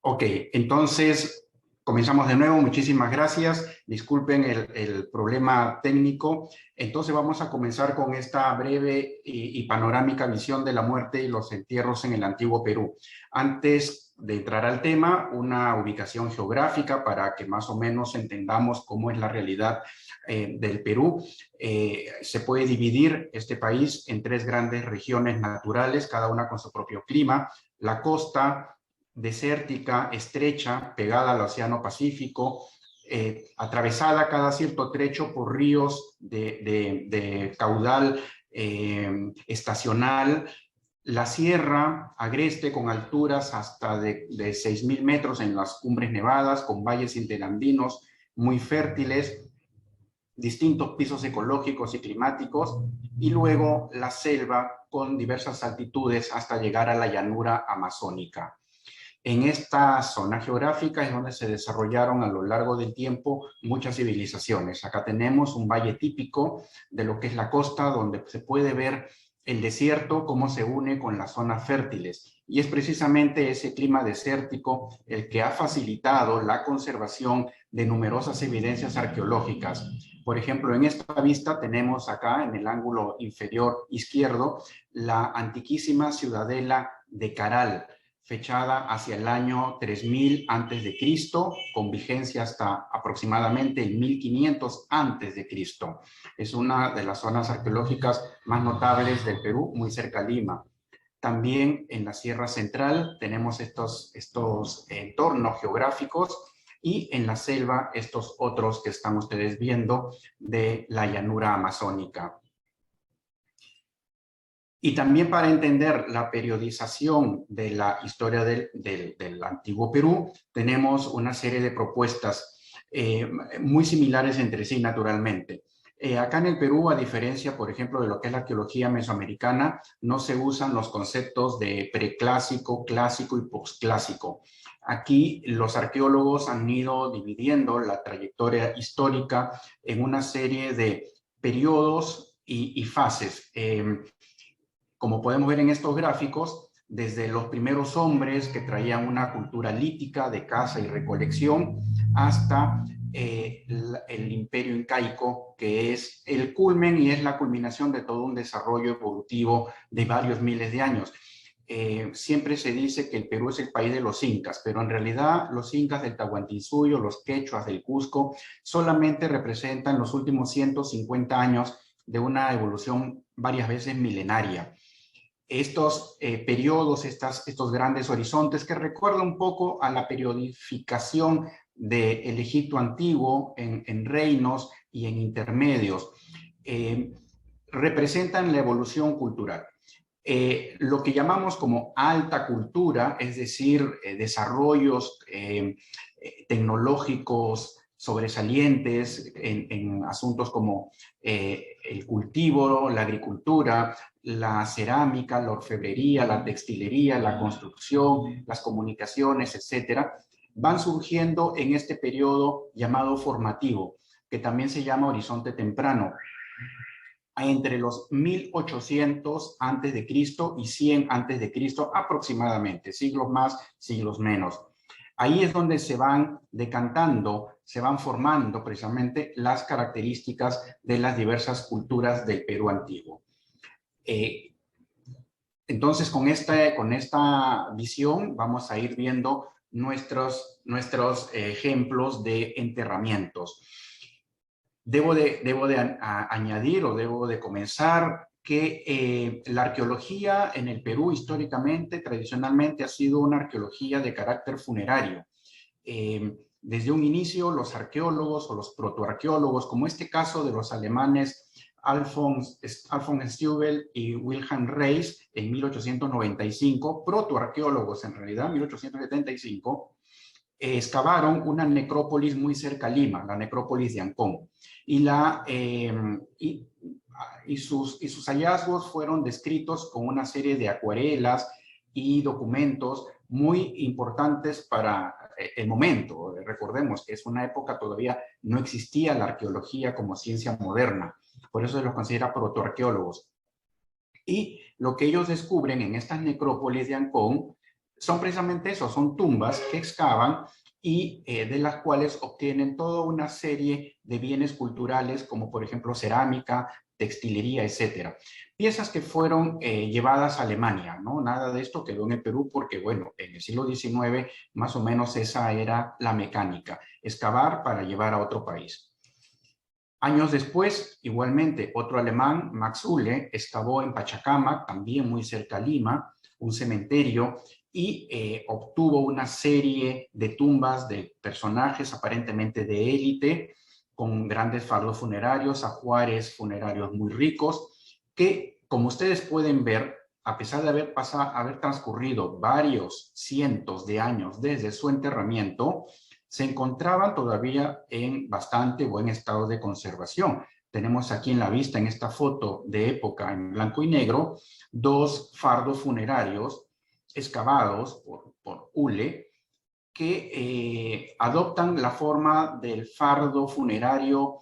Ok, entonces comenzamos de nuevo. Muchísimas gracias. Disculpen el problema técnico. Entonces vamos a comenzar con esta breve y panorámica visión de la muerte y los entierros en el antiguo Perú. Antes de entrar al tema, una ubicación geográfica para que más o menos entendamos cómo es la realidad del Perú. Se puede dividir este país en tres grandes regiones naturales, cada una con su propio clima. La costa desértica, estrecha, pegada al Océano Pacífico, atravesada cada cierto trecho por ríos de caudal estacional. La sierra agreste con alturas hasta de 6.000 metros en las cumbres nevadas, con valles interandinos muy fértiles, distintos pisos ecológicos y climáticos, y luego la selva con diversas altitudes hasta llegar a la llanura amazónica. En esta zona geográfica es donde se desarrollaron a lo largo del tiempo muchas civilizaciones. Acá tenemos un valle típico de lo que es la costa, donde se puede ver el desierto, cómo se une con las zonas fértiles. Y es precisamente ese clima desértico el que ha facilitado la conservación de numerosas evidencias arqueológicas. Por ejemplo, en esta vista tenemos acá, en el ángulo inferior izquierdo, la antiquísima ciudadela de Caral, fechada hacia el año 3000 antes de Cristo, con vigencia hasta aproximadamente el 1500 antes de Cristo. Es una de las zonas arqueológicas más notables del Perú, muy cerca a Lima. También en la Sierra Central tenemos estos entornos geográficos, y en la selva estos otros que están ustedes viendo de la llanura amazónica. Y también para entender la periodización de la historia del antiguo Perú, tenemos una serie de propuestas muy similares entre sí, naturalmente. Acá en el Perú, a diferencia, por ejemplo, de lo que es la arqueología mesoamericana, no se usan los conceptos de preclásico, clásico y posclásico. Aquí los arqueólogos han ido dividiendo la trayectoria histórica en una serie de periodos y fases. Como podemos ver en estos gráficos, desde los primeros hombres que traían una cultura lítica de caza y recolección hasta el imperio incaico, que es el culmen y es la culminación de todo un desarrollo evolutivo de varios miles de años. Siempre se dice que el Perú es el país de los incas, pero en realidad los incas del Tahuantinsuyo, los quechuas del Cusco, solamente representan los últimos 150 años de una evolución varias veces milenaria. Estos periodos, estos grandes horizontes que recuerdan un poco a la periodificación del Egipto antiguo en reinos y en intermedios, representan la evolución cultural. Lo que llamamos como alta cultura, es decir, desarrollos tecnológicos sobresalientes en asuntos como el cultivo, la agricultura, la cerámica, la orfebrería, la textilería, la construcción, las comunicaciones, etcétera, van surgiendo en este periodo llamado formativo, que también se llama horizonte temprano, entre los 1800 antes de Cristo y 100 antes de Cristo aproximadamente, siglos más, siglos menos. Ahí es donde se van decantando, se van formando precisamente las características de las diversas culturas del Perú antiguo. Entonces, con esta visión vamos a ir viendo nuestros ejemplos de enterramientos. Debo de añadir o debo de comenzar que la arqueología en el Perú históricamente, tradicionalmente, ha sido una arqueología de carácter funerario. Desde un inicio, los arqueólogos o los protoarqueólogos, como este caso de los alemanes Alfons Stubel y Wilhelm Reis en 1895, protoarqueólogos en realidad, 1875, excavaron una necrópolis muy cerca a Lima, la necrópolis de Ancón. Y sus hallazgos fueron descritos con una serie de acuarelas y documentos muy importantes para el momento. Recordemos que es una época todavía no existía la arqueología como ciencia moderna, por eso se los considera protoarqueólogos. Y lo que ellos descubren en estas necrópolis de Ancón son precisamente eso, son tumbas que excavan y de las cuales obtienen toda una serie de bienes culturales, como por ejemplo cerámica, textilería, etcétera. Piezas que fueron llevadas a Alemania, ¿no? Nada de esto quedó en el Perú porque, bueno, en el siglo XIX más o menos esa era la mecánica, excavar para llevar a otro país. Años después, igualmente, otro alemán, Max Uhle, excavó en Pachacamac, también muy cerca a Lima, un cementerio y obtuvo una serie de tumbas de personajes aparentemente de élite, con grandes fardos funerarios, ajuares funerarios muy ricos, que, como ustedes pueden ver, a pesar de haber transcurrido varios cientos de años desde su enterramiento, se encontraban todavía en bastante buen estado de conservación. Tenemos aquí en la vista, en esta foto de época en blanco y negro, dos fardos funerarios excavados por Uhle, que adoptan la forma del fardo funerario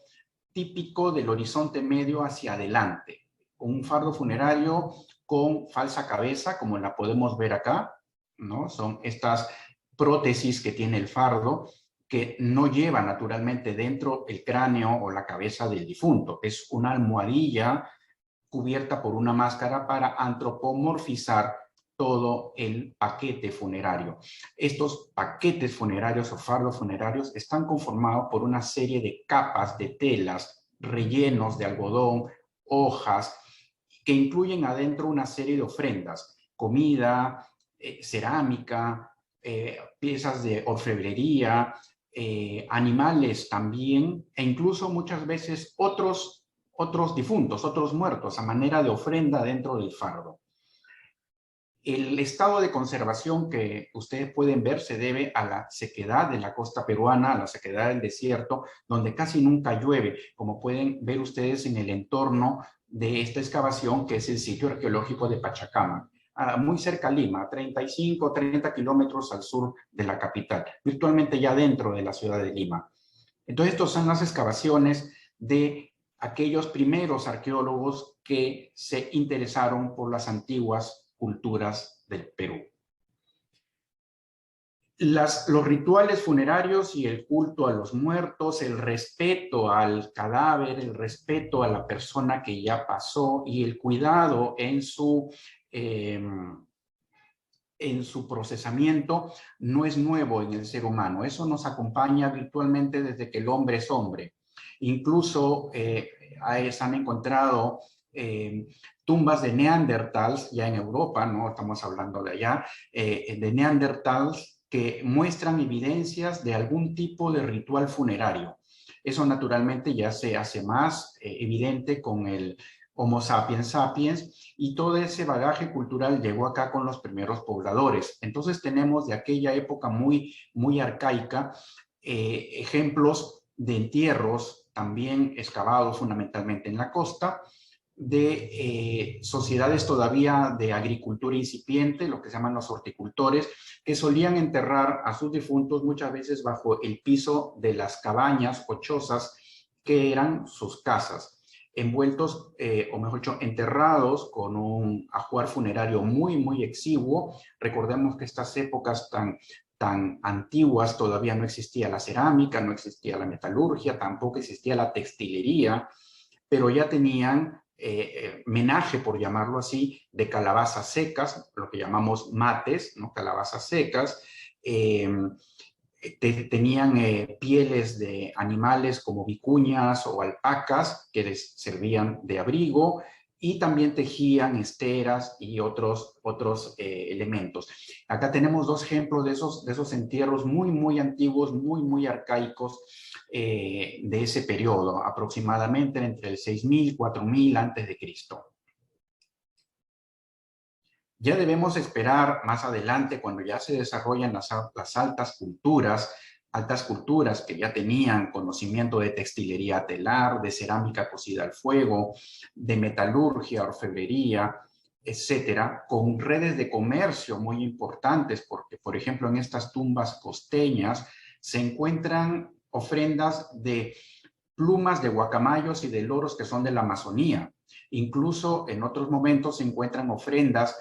típico del horizonte medio hacia adelante. Un fardo funerario con falsa cabeza, como la podemos ver acá, ¿no? Son estas prótesis que tiene el fardo, que no lleva naturalmente dentro el cráneo o la cabeza del difunto. Es una almohadilla cubierta por una máscara para antropomorfizar todo el paquete funerario. Estos paquetes funerarios o fardos funerarios están conformados por una serie de capas de telas, rellenos de algodón, hojas, que incluyen adentro una serie de ofrendas, comida, cerámica, piezas de orfebrería, animales también, e incluso muchas veces otros difuntos, otros muertos, a manera de ofrenda dentro del fardo. El estado de conservación que ustedes pueden ver se debe a la sequedad de la costa peruana, a la sequedad del desierto, donde casi nunca llueve, como pueden ver ustedes en el entorno de esta excavación, que es el sitio arqueológico de Pachacamac, muy cerca a Lima, 35, 30 kilómetros al sur de la capital, virtualmente ya dentro de la ciudad de Lima. Entonces, estas son las excavaciones de aquellos primeros arqueólogos que se interesaron por las antiguas culturas del Perú. Los rituales funerarios y el culto a los muertos, el respeto al cadáver, el respeto a la persona que ya pasó y el cuidado en su procesamiento no es nuevo en el ser humano. Eso nos acompaña virtualmente desde que el hombre es hombre. Incluso se han encontrado tumbas de neandertals ya en Europa, no estamos hablando de allá, de neandertals que muestran evidencias de algún tipo de ritual funerario. Eso naturalmente ya se hace más evidente con el Homo sapiens sapiens, y todo ese bagaje cultural llegó acá con los primeros pobladores. Entonces tenemos de aquella época muy, muy arcaica ejemplos de entierros también excavados fundamentalmente en la costa, de sociedades todavía de agricultura incipiente, lo que se llaman los horticultores, que solían enterrar a sus difuntos muchas veces bajo el piso de las cabañas o chozas que eran sus casas, envueltos, o mejor dicho, enterrados con un ajuar funerario muy, muy exiguo. Recordemos que estas épocas tan antiguas todavía no existía la cerámica, no existía la metalurgia, tampoco existía la textilería, pero ya tenían menaje, por llamarlo así, de calabazas secas, lo que llamamos mates, ¿no? Calabazas secas. Tenían pieles de animales como vicuñas o alpacas que les servían de abrigo, y también tejían esteras y otros elementos. Acá tenemos dos ejemplos de esos entierros muy, muy antiguos, muy, muy arcaicos, de ese periodo, aproximadamente entre el 6000 y 4000 antes de Cristo. Ya debemos esperar más adelante, cuando ya se desarrollan las altas culturas que ya tenían conocimiento de textilería telar, de cerámica cocida al fuego, de metalurgia, orfebrería, etcétera, con redes de comercio muy importantes, porque, por ejemplo, en estas tumbas costeñas se encuentran ofrendas de plumas de guacamayos y de loros que son de la Amazonía. Incluso en otros momentos se encuentran ofrendas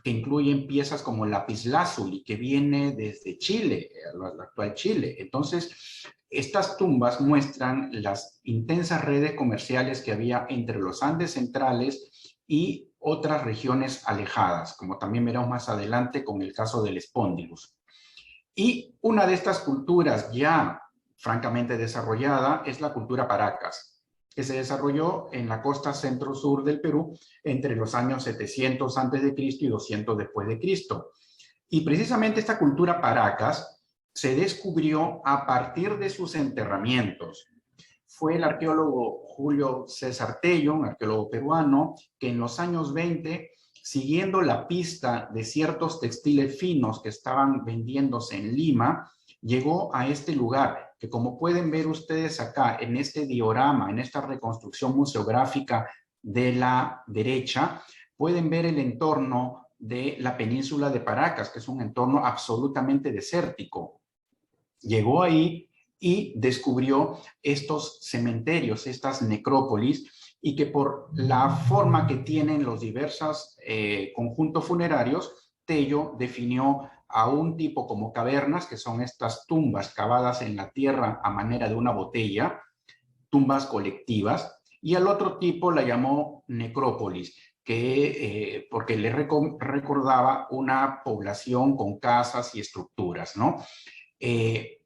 que incluyen piezas como lapislázuli, que viene desde Chile, la actual Chile. Entonces, estas tumbas muestran las intensas redes comerciales que había entre los Andes centrales y otras regiones alejadas, como también veremos más adelante con el caso del Spondylus. Y una de estas culturas ya francamente desarrollada es la cultura Paracas, que se desarrolló en la costa centro-sur del Perú entre los años 700 a.C. y 200 después de Cristo. Y precisamente esta cultura Paracas se descubrió a partir de sus enterramientos. Fue el arqueólogo Julio César Tello, un arqueólogo peruano, que en los años 20, siguiendo la pista de ciertos textiles finos que estaban vendiéndose en Lima, llegó a este lugar, que como pueden ver ustedes acá en este diorama, en esta reconstrucción museográfica de la derecha, pueden ver el entorno de la península de Paracas, que es un entorno absolutamente desértico. Llegó ahí y descubrió estos cementerios, estas necrópolis, y que por la forma que tienen los diversos conjuntos funerarios, Tello definió a un tipo como cavernas, que son estas tumbas cavadas en la tierra a manera de una botella, tumbas colectivas, y al otro tipo la llamó necrópolis, porque le recordaba una población con casas y estructuras, ¿no?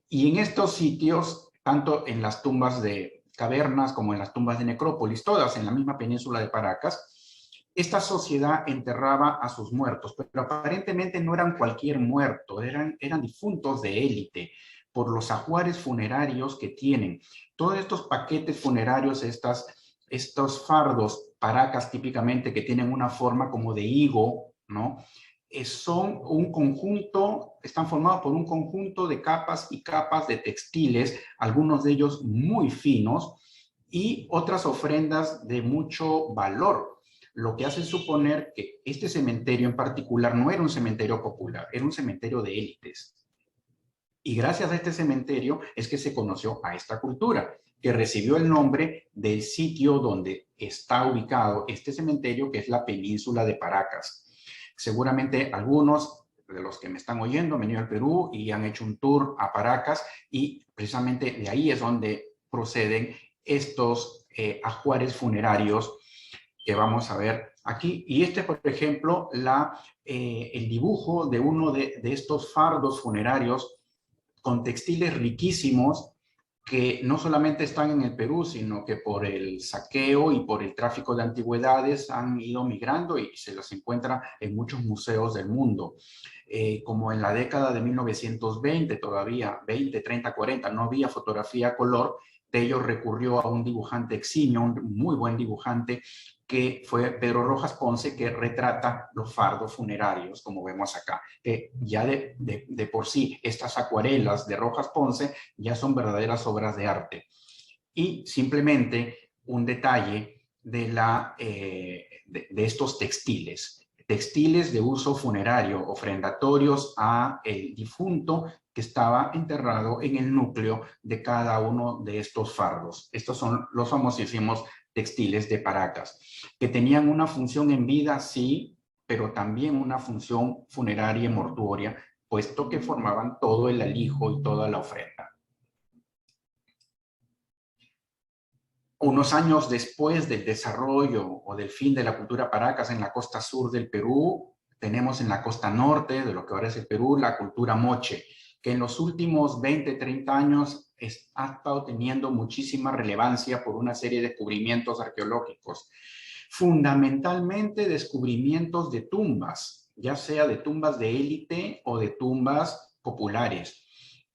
Y en estos sitios, tanto en las tumbas de cavernas como en las tumbas de necrópolis, todas en la misma península de Paracas, esta sociedad enterraba a sus muertos, pero aparentemente no eran cualquier muerto, eran difuntos de élite, por los ajuares funerarios que tienen. Todos estos paquetes funerarios, estos fardos Paracas típicamente que tienen una forma como de higo, ¿no? Son un conjunto, están formados por un conjunto de capas y capas de textiles, algunos de ellos muy finos, y otras ofrendas de mucho valor, lo que hace suponer que este cementerio en particular no era un cementerio popular, era un cementerio de élites. Y gracias a este cementerio es que se conoció a esta cultura, que recibió el nombre del sitio donde está ubicado este cementerio, que es la península de Paracas. Seguramente algunos de los que me están oyendo han venido al Perú y han hecho un tour a Paracas, y precisamente de ahí es donde proceden estos ajuares funerarios que vamos a ver aquí. Y este es, por ejemplo, el dibujo de uno de estos fardos funerarios con textiles riquísimos que no solamente están en el Perú, sino que por el saqueo y por el tráfico de antigüedades han ido migrando y se los encuentra en muchos museos del mundo. Como en la década de 1920, todavía 20, 30, 40, no había fotografía a color, Tello recurrió a un dibujante eximio, un muy buen dibujante, que fue Pedro Rojas Ponce, que retrata los fardos funerarios, como vemos acá. Ya de por sí, estas acuarelas de Rojas Ponce ya son verdaderas obras de arte. Y simplemente un detalle de estos textiles de uso funerario, ofrendatorios a el difunto que estaba enterrado en el núcleo de cada uno de estos fardos. Estos son los famosísimos textiles de Paracas, que tenían una función en vida, sí, pero también una función funeraria y mortuoria, puesto que formaban todo el alijo y toda la ofrenda. Unos años después del desarrollo o del fin de la cultura Paracas en la costa sur del Perú, tenemos en la costa norte de lo que ahora es el Perú la cultura Moche, que en los últimos 20, 30 años ha estado teniendo muchísima relevancia por una serie de descubrimientos arqueológicos. Fundamentalmente descubrimientos de tumbas, ya sea de tumbas de élite o de tumbas populares.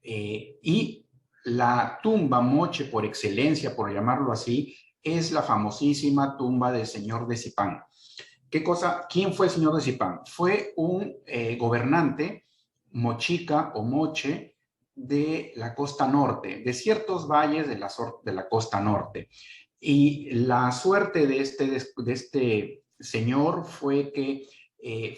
Y la tumba Moche por excelencia, por llamarlo así, es la famosísima tumba del señor de Zipán. ¿Quién fue el señor de Zipán? Fue un gobernante mochica o moche de la costa norte, de ciertos valles de la costa norte. Y la suerte de este señor fue que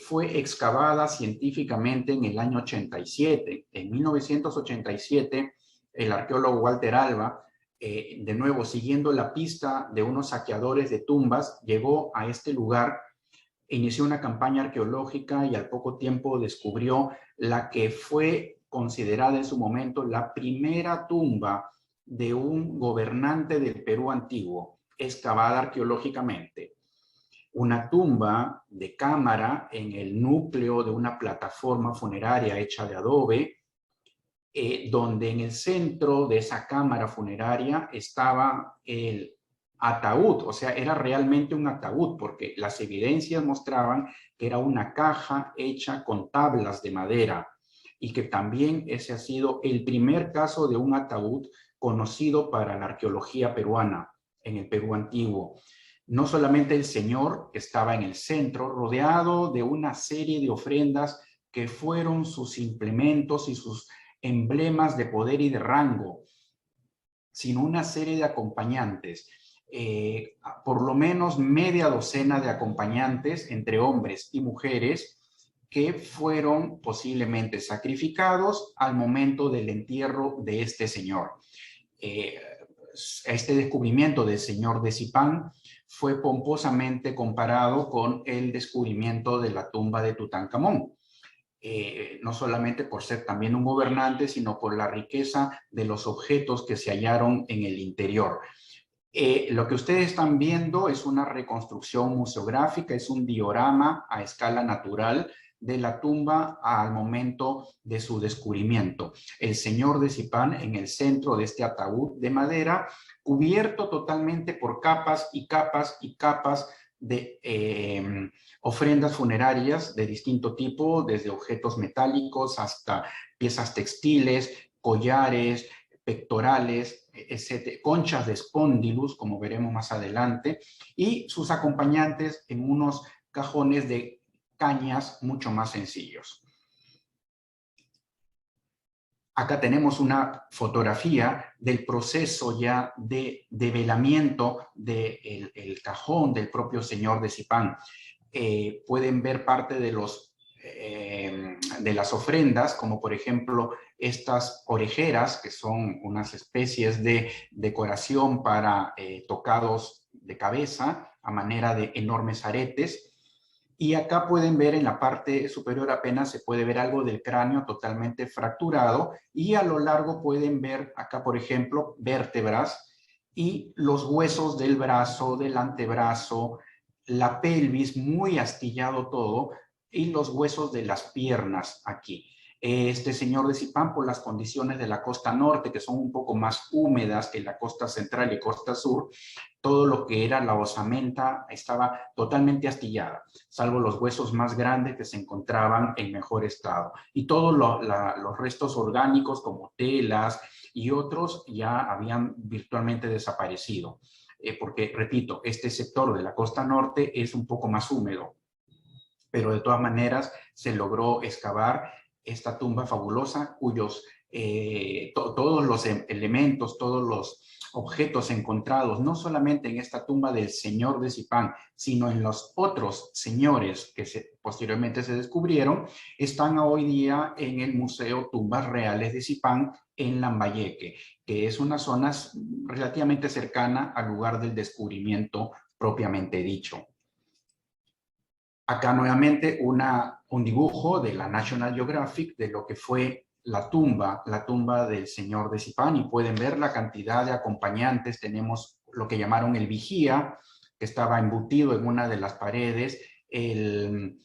fue excavada científicamente en el año 87. En 1987, el arqueólogo Walter Alba, de nuevo siguiendo la pista de unos saqueadores de tumbas, llegó a este lugar inició una campaña arqueológica y al poco tiempo descubrió la que fue considerada en su momento la primera tumba de un gobernante del Perú antiguo, excavada arqueológicamente. Una tumba de cámara en el núcleo de una plataforma funeraria hecha de adobe, donde en el centro de esa cámara funeraria estaba el ataúd, o sea, era realmente un ataúd, porque las evidencias mostraban que era una caja hecha con tablas de madera y que también ese ha sido el primer caso de un ataúd conocido para la arqueología peruana en el Perú antiguo. No solamente el Señor estaba en el centro, rodeado de una serie de ofrendas que fueron sus implementos y sus emblemas de poder y de rango, sino una serie de acompañantes, por lo menos media docena de acompañantes entre hombres y mujeres que fueron posiblemente sacrificados al momento del entierro de este señor. Este descubrimiento del señor de Zipán fue pomposamente comparado con el descubrimiento de la tumba de Tutankamón. No solamente por ser también un gobernante, sino por la riqueza de los objetos que se hallaron en el interior. Lo que ustedes están viendo es una reconstrucción museográfica, es un diorama a escala natural de la tumba al momento de su descubrimiento. El señor de Zipán en el centro de este ataúd de madera, cubierto totalmente por capas y capas y capas de ofrendas funerarias de distinto tipo, desde objetos metálicos hasta piezas textiles, collares, pectorales, etc., conchas de espóndilus, como veremos más adelante, y sus acompañantes en unos cajones de cañas mucho más sencillos. Acá tenemos una fotografía del proceso ya de develamiento del cajón del propio señor de Zipán. Pueden ver parte de las ofrendas, como por ejemplo estas orejeras, que son unas especies de decoración para tocados de cabeza a manera de enormes aretes. Y acá pueden ver en la parte superior apenas se puede ver algo del cráneo totalmente fracturado, y a lo largo pueden ver acá, por ejemplo, vértebras y los huesos del brazo, del antebrazo, la pelvis, muy astillado todo, y los huesos de las piernas aquí. Este señor de Zipán, por las condiciones de la costa norte, que son un poco más húmedas que la costa central y costa sur, todo lo que era la osamenta estaba totalmente astillada, salvo los huesos más grandes que se encontraban en mejor estado. Y todos los restos orgánicos como telas y otros ya habían virtualmente desaparecido. Porque, repito, este sector de la costa norte es un poco más húmedo, pero de todas maneras se logró excavar esta tumba fabulosa cuyos todos los elementos, todos los objetos encontrados, no solamente en esta tumba del señor de Zipán, sino en los otros señores que posteriormente se descubrieron, están hoy día en el Museo Tumbas Reales de Zipán en Lambayeque, que es una zona relativamente cercana al lugar del descubrimiento propiamente dicho. Acá nuevamente un dibujo de la National Geographic de lo que fue la tumba del señor de Zipán, y pueden ver la cantidad de acompañantes. Tenemos lo que llamaron el vigía, que estaba embutido en una de las paredes, el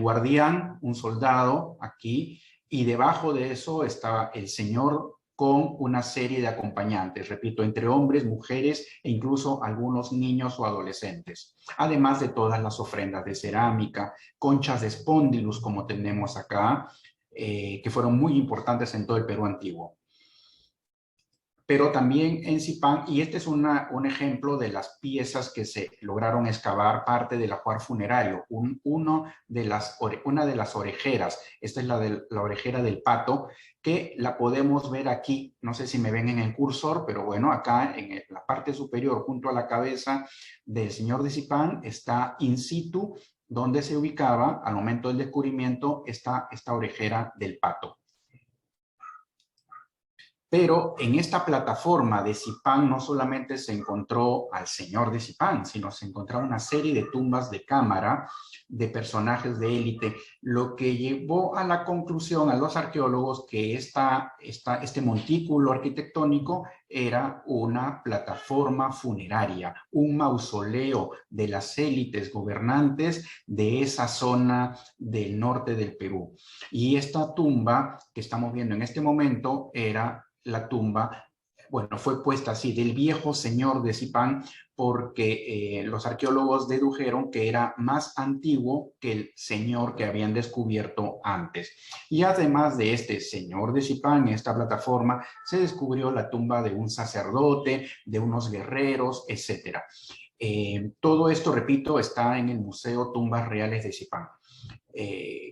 guardián, un soldado aquí, y debajo de eso estaba el señor con una serie de acompañantes, repito, entre hombres, mujeres e incluso algunos niños o adolescentes, además de todas las ofrendas de cerámica, conchas de espóndilus como tenemos acá, que fueron muy importantes en todo el Perú antiguo. Pero también en Zipán, y este es un ejemplo de las piezas que se lograron excavar, parte del ajuar funerario, una de las orejeras, esta es la orejera del pato, que la podemos ver aquí, no sé si me ven en el cursor, pero bueno, acá en la parte superior, junto a la cabeza del señor de Zipán, está in situ, donde se ubicaba al momento del descubrimiento esta orejera del pato. Pero en esta plataforma de Zipán no solamente se encontró al señor de Zipán, sino se encontró una serie de tumbas de cámara de personajes de élite, lo que llevó a la conclusión a los arqueólogos que este montículo arquitectónico era una plataforma funeraria, un mausoleo de las élites gobernantes de esa zona del norte del Perú. Y esta tumba que estamos viendo en este momento era la tumba, bueno, fue puesta así, del viejo señor de Zipán, porque los arqueólogos dedujeron que era más antiguo que el señor que habían descubierto antes. Y además de este señor de Zipán, en esta plataforma, se descubrió la tumba de un sacerdote, de unos guerreros, etc. Todo esto, repito, está en el Museo Tumbas Reales de Zipán.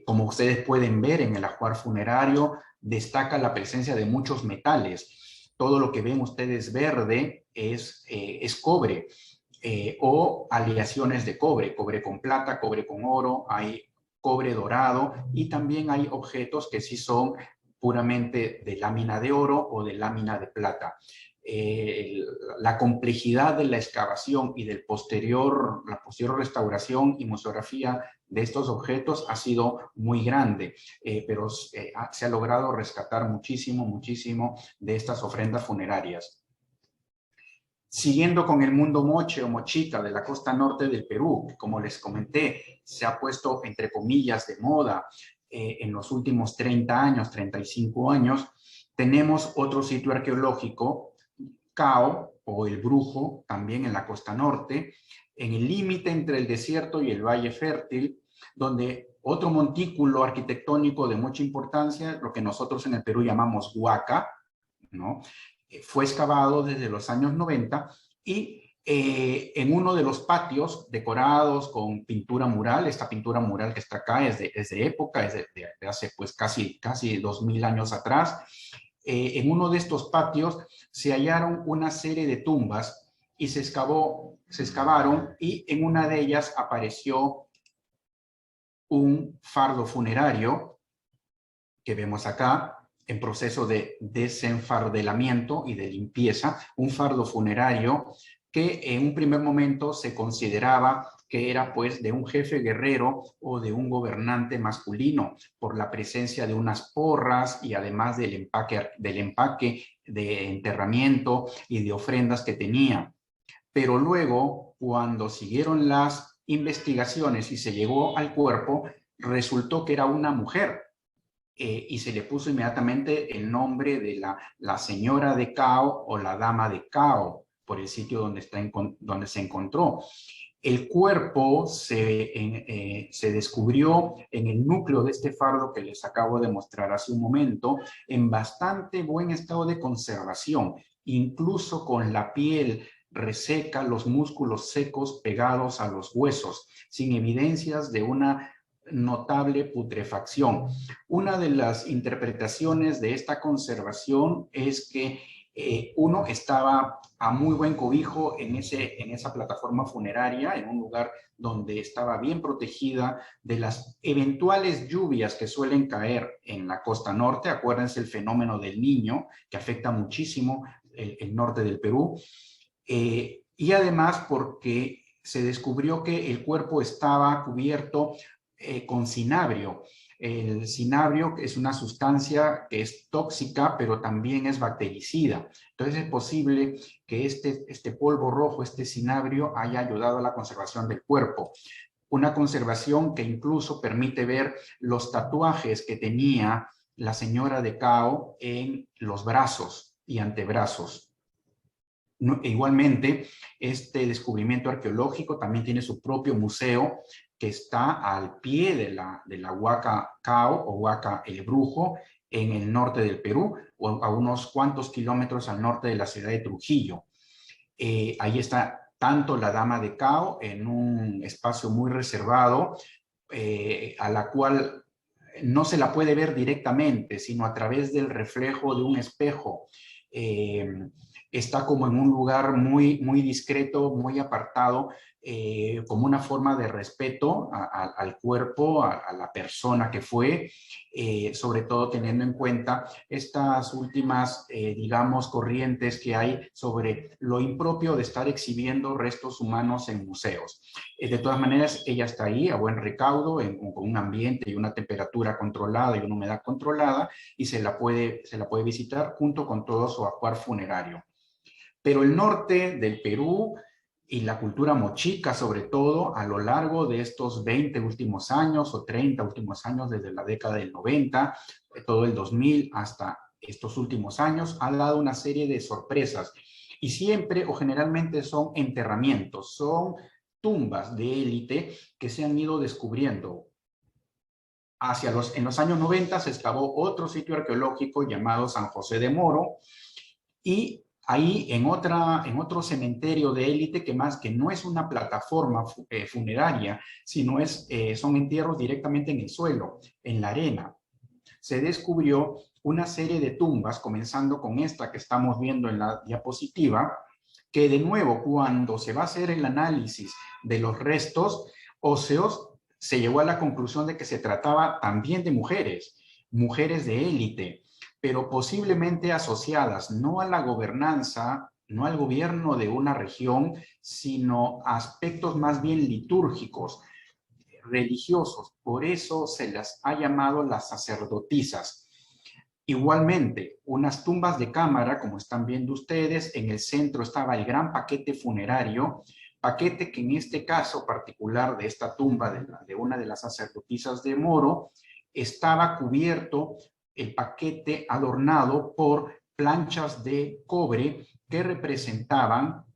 Como ustedes pueden ver en el ajuar funerario, destaca la presencia de muchos metales. Todo lo que ven ustedes verde es cobre o aleaciones de cobre, cobre con plata, cobre con oro, hay cobre dorado y también hay objetos que sí son puramente de lámina de oro o de lámina de plata. La complejidad de la excavación y la posterior restauración y museografía de estos objetos ha sido muy grande, pero se ha logrado rescatar muchísimo, muchísimo de estas ofrendas funerarias. Siguiendo con el mundo moche o mochica de la costa norte del Perú, que como les comenté, se ha puesto entre comillas de moda en los últimos 30 años, 35 años, tenemos otro sitio arqueológico, Cao o el Brujo, también en la costa norte, en el límite entre el desierto y el Valle Fértil, donde otro montículo arquitectónico de mucha importancia, lo que nosotros en el Perú llamamos Huaca, ¿no? Fue excavado desde los años 90 y en uno de los patios decorados con pintura mural, esta pintura mural que está acá es de época, es de hace pues casi 2000 años atrás. En uno de estos patios se hallaron una serie de tumbas y se excavaron y en una de ellas apareció un fardo funerario que vemos acá en proceso de desenfardelamiento y de limpieza, un fardo funerario que en un primer momento se consideraba que era pues de un jefe guerrero o de un gobernante masculino por la presencia de unas porras y además del empaque de enterramiento y de ofrendas que tenía. Pero luego, cuando siguieron las investigaciones y se llegó al cuerpo, resultó que era una mujer. Y se le puso inmediatamente el nombre de la señora de Cao o la dama de Cao, por el sitio donde se encontró. El cuerpo se descubrió en el núcleo de este fardo que les acabo de mostrar hace un momento, en bastante buen estado de conservación, incluso con la piel reseca, los músculos secos pegados a los huesos, sin evidencias de una notable putrefacción. Una de las interpretaciones de esta conservación es que uno estaba a muy buen cobijo en esa plataforma funeraria, en un lugar donde estaba bien protegida de las eventuales lluvias que suelen caer en la costa norte. Acuérdense el fenómeno del Niño, que afecta muchísimo el norte del Perú. Y además porque se descubrió que el cuerpo estaba cubierto con cinabrio. El cinabrio es una sustancia que es tóxica, pero también es bactericida. Entonces es posible que este polvo rojo, este cinabrio, haya ayudado a la conservación del cuerpo. Una conservación que incluso permite ver los tatuajes que tenía la señora de Cao en los brazos y antebrazos. Igualmente, este descubrimiento arqueológico también tiene su propio museo que está al pie de la Huaca Cao o Huaca El Brujo en el norte del Perú, o a unos cuantos kilómetros al norte de la ciudad de Trujillo. Ahí está tanto la Dama de Cao en un espacio muy reservado, a la cual no se la puede ver directamente, sino a través del reflejo de un espejo. Está como en un lugar muy, muy discreto, muy apartado, como una forma de respeto al cuerpo, a la persona que fue, sobre todo teniendo en cuenta estas últimas, digamos, corrientes que hay sobre lo impropio de estar exhibiendo restos humanos en museos. De todas maneras, ella está ahí a buen recaudo, con un ambiente y una temperatura controlada y una humedad controlada, y se la puede visitar junto con todo su ajuar funerario. Pero el norte del Perú y la cultura mochica, sobre todo a lo largo de estos 20 últimos años o 30 últimos años, desde la década del 90, todo el 2000 hasta estos últimos años, ha dado una serie de sorpresas. Y siempre o generalmente son enterramientos, son tumbas de élite que se han ido descubriendo. En los años 90 se excavó otro sitio arqueológico llamado San José de Moro, y ahí en otro cementerio de élite que no es una plataforma funeraria, sino son entierros directamente en el suelo, en la arena. Se descubrió una serie de tumbas, comenzando con esta que estamos viendo en la diapositiva, que de nuevo, cuando se va a hacer el análisis de los restos óseos, se llegó a la conclusión de que se trataba también de mujeres de élite, pero posiblemente asociadas no a la gobernanza, no al gobierno de una región, sino a aspectos más bien litúrgicos, religiosos. Por eso se las ha llamado las sacerdotisas. Igualmente, unas tumbas de cámara, como están viendo ustedes, en el centro estaba el gran paquete funerario, paquete que en este caso particular de esta tumba de una de las sacerdotisas de Moro, estaba cubierto el paquete adornado por planchas de cobre que representaban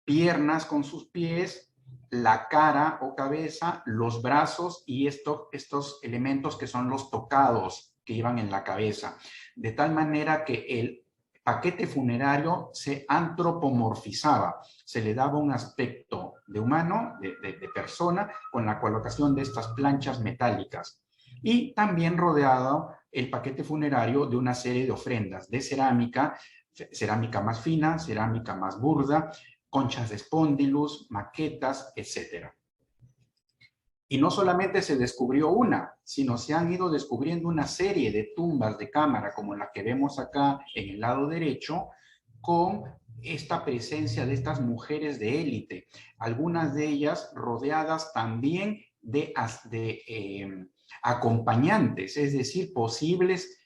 piernas con sus pies, la cara o cabeza, los brazos y estos elementos que son los tocados que iban en la cabeza. De tal manera que el paquete funerario se antropomorfizaba, se le daba un aspecto de humano, de persona, con la colocación de estas planchas metálicas. Y también rodeado el paquete funerario de una serie de ofrendas de cerámica, cerámica más fina, cerámica más burda, conchas de espóndilus, maquetas, etc. Y no solamente se descubrió una, sino se han ido descubriendo una serie de tumbas de cámara, como la que vemos acá en el lado derecho, con esta presencia de estas mujeres de élite, algunas de ellas rodeadas también de acompañantes, es decir, posibles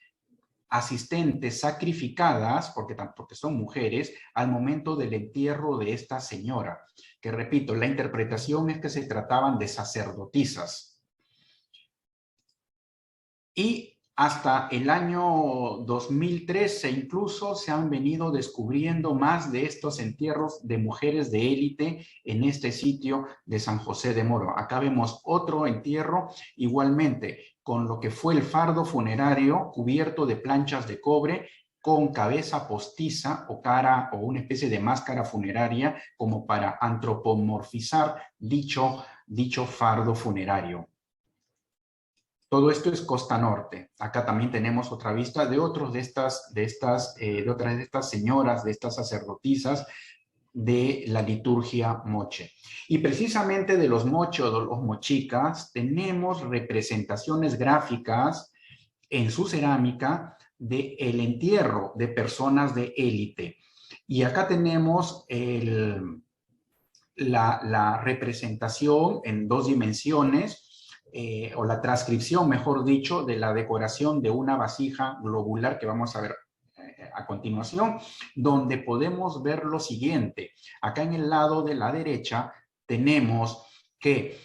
asistentes sacrificadas, porque son mujeres, al momento del entierro de esta señora, que repito, la interpretación es que se trataban de sacerdotisas. Y hasta el año 2013 incluso se han venido descubriendo más de estos entierros de mujeres de élite en este sitio de San José de Moro. Acá vemos otro entierro igualmente con lo que fue el fardo funerario cubierto de planchas de cobre, con cabeza postiza o cara o una especie de máscara funeraria como para antropomorfizar dicho fardo funerario. Todo esto es costa norte. Acá también tenemos otra vista de otras de estas señoras, de estas sacerdotisas de la liturgia moche. Y precisamente de los moche o de los mochicas tenemos representaciones gráficas en su cerámica del entierro de personas de élite. Y acá tenemos la representación en 2 dimensiones, o la transcripción, mejor dicho, de la decoración de una vasija globular que vamos a ver a continuación, donde podemos ver lo siguiente. Acá en el lado de la derecha tenemos que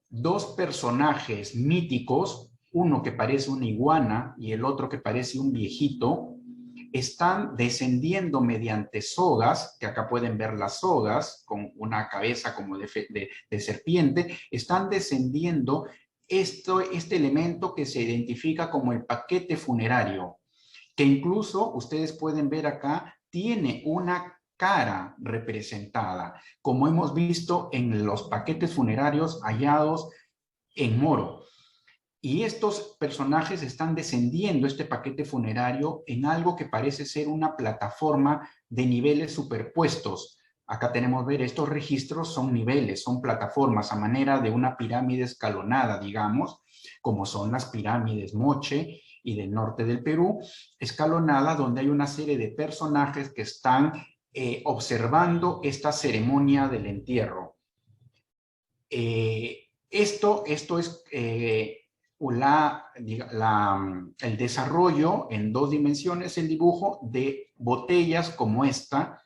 2 personajes míticos, uno que parece una iguana y el otro que parece un viejito, están descendiendo mediante sogas, que acá pueden ver las sogas, con una cabeza como de serpiente, están descendiendo este elemento que se identifica como el paquete funerario, que incluso ustedes pueden ver acá, tiene una cara representada, como hemos visto en los paquetes funerarios hallados en Moro. Y estos personajes están descendiendo este paquete funerario en algo que parece ser una plataforma de niveles superpuestos, Acá tenemos ver, estos registros son niveles, son plataformas a manera de una pirámide escalonada, digamos, como son las pirámides Moche y del norte del Perú, escalonada donde hay una serie de personajes que están observando esta ceremonia del entierro. Esto es el desarrollo en 2 dimensiones, el dibujo de botellas como esta,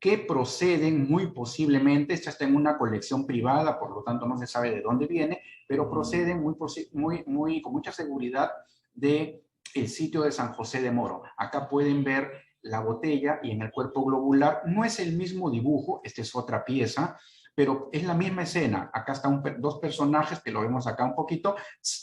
que proceden muy posiblemente, esta está en una colección privada, por lo tanto no se sabe de dónde viene, pero proceden con mucha seguridad del sitio de San José de Moro. Acá pueden ver la botella y en el cuerpo globular no es el mismo dibujo, esta es otra pieza, pero es la misma escena. Acá están dos personajes, que lo vemos acá un poquito,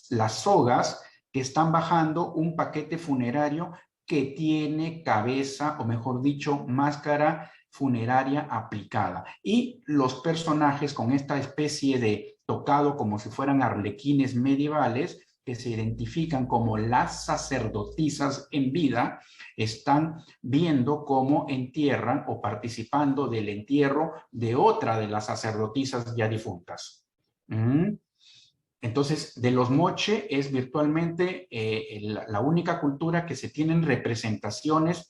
las sogas que están bajando un paquete funerario que tiene cabeza, o mejor dicho, máscara funeraria aplicada. Y los personajes con esta especie de tocado como si fueran arlequines medievales, que se identifican como las sacerdotisas en vida, están viendo cómo entierran o participando del entierro de otra de las sacerdotisas ya difuntas. Entonces, de los Moche es virtualmente la única cultura que se tienen representaciones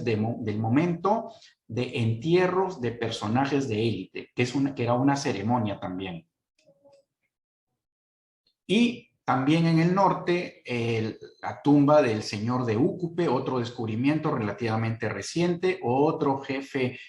del momento de entierros de personajes de élite, que era una ceremonia también. Y también en el norte, la tumba del señor de Úcupe, otro descubrimiento relativamente reciente, otro jefe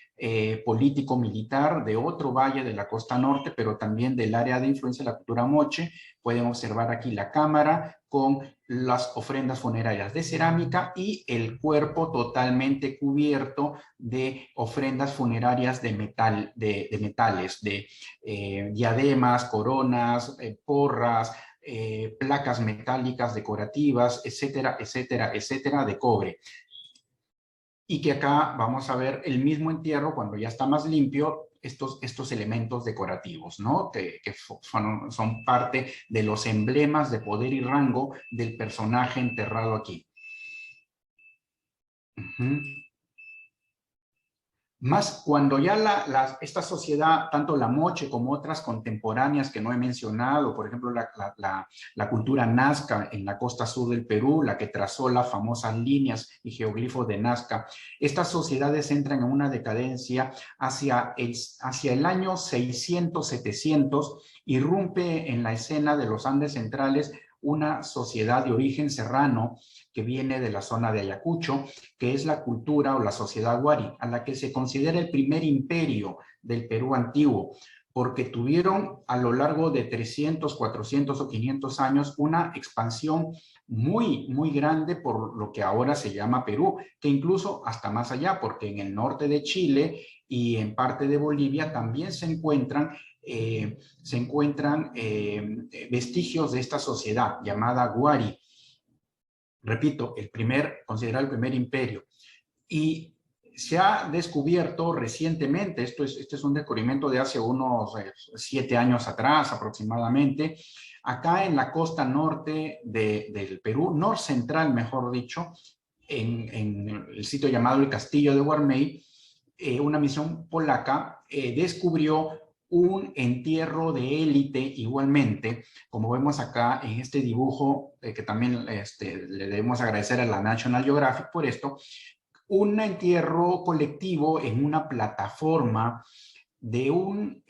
político-militar de otro valle de la costa norte, pero también del área de influencia de la cultura moche. Pueden observar aquí la cámara con las ofrendas funerarias de cerámica y el cuerpo totalmente cubierto de ofrendas funerarias de metal, de metales, de diademas, coronas, porras, placas metálicas decorativas, etcétera, etcétera, etcétera, de cobre. Y que acá vamos a ver el mismo entierro cuando ya está más limpio, estos elementos decorativos, ¿no? Que son parte de los emblemas de poder y rango del personaje enterrado aquí. Más cuando ya esta sociedad, tanto la Moche como otras contemporáneas que no he mencionado, por ejemplo, la cultura Nazca en la costa sur del Perú, la que trazó las famosas líneas y geoglifos de Nazca, estas sociedades entran en una decadencia hacia el año 600-700, irrumpe en la escena de los Andes centrales una sociedad de origen serrano que viene de la zona de Ayacucho, que es la cultura o la sociedad Wari, a la que se considera el primer imperio del Perú antiguo, porque tuvieron a lo largo de 300, 400 o 500 años una expansión muy, muy grande por lo que ahora se llama Perú, que incluso hasta más allá, porque en el norte de Chile y en parte de Bolivia también se encuentran vestigios de esta sociedad llamada Wari. Repito, considerado el primer imperio. Y se ha descubierto recientemente, este es un descubrimiento de hace unos 7 años atrás aproximadamente, acá en la costa norte del Perú, norcentral mejor dicho, en el sitio llamado el Castillo de Guarmey, una misión polaca descubrió un entierro de élite igualmente, como vemos acá en este dibujo, que también le debemos agradecer a la National Geographic por esto, un entierro colectivo en una plataforma de